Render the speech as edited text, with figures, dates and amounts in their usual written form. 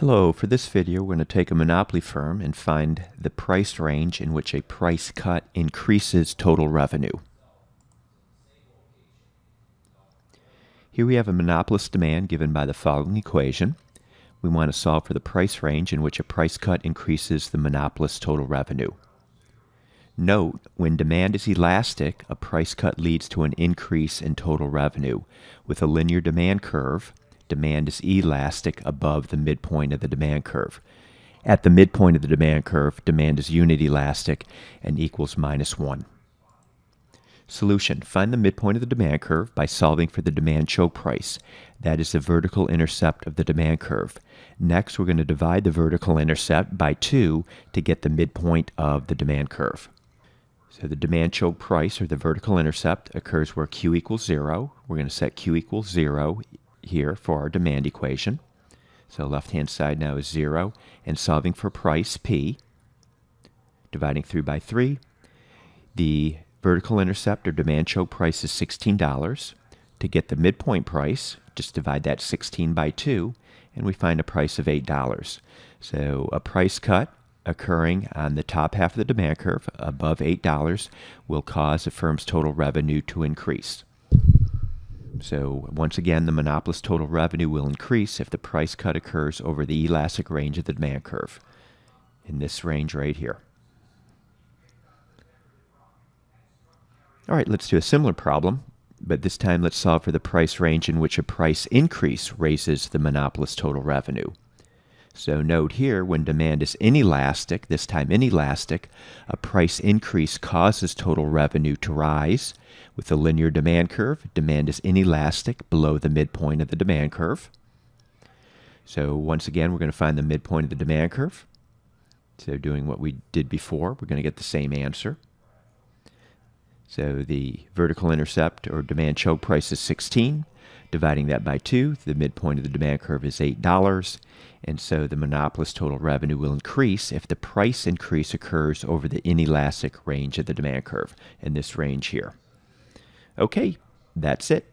Hello, for this video we're going to take a monopoly firm and find the price range in which a price cut increases total revenue. Here we have a monopolist demand given by the following equation. We want to solve for the price range in which a price cut increases the monopolist's total revenue. Note, when demand is elastic, a price cut leads to an increase in total revenue. With a linear demand curve, demand is elastic above the midpoint of the demand curve. At the midpoint of the demand curve, demand is unit elastic and equals -1. Solution: find the midpoint of the demand curve by solving for the demand choke price. That is the vertical intercept of the demand curve. Next, we're going to divide the vertical intercept by 2 to get the midpoint of the demand curve. So the demand choke price, or the vertical intercept, occurs where Q equals 0. We're going to set Q equals 0 here for our demand equation. So left-hand side now is 0, and solving for price, P, dividing through by 3. The vertical intercept, or demand choke price, is $16. To get the midpoint price, just divide that 16 by 2, and we find a price of $8. So a price cut occurring on the top half of the demand curve above $8 will cause a firm's total revenue to increase. So once again, the monopolist's total revenue will increase if the price cut occurs over the elastic range of the demand curve, in this range right here. All right, let's do a similar problem, but this time let's solve for the price range in which a price increase raises the monopolist's total revenue. So note here, when demand is inelastic, this time inelastic, a price increase causes total revenue to rise. With the linear demand curve, demand is inelastic below the midpoint of the demand curve. So once again, we're going to find the midpoint of the demand curve. So doing what we did before, we're going to get the same answer. So the vertical intercept, or demand choke price, is 16. Dividing that by 2, the midpoint of the demand curve is $8, and so the monopolist's total revenue will increase if the price increase occurs over the inelastic range of the demand curve, in this range here. Okay, that's it.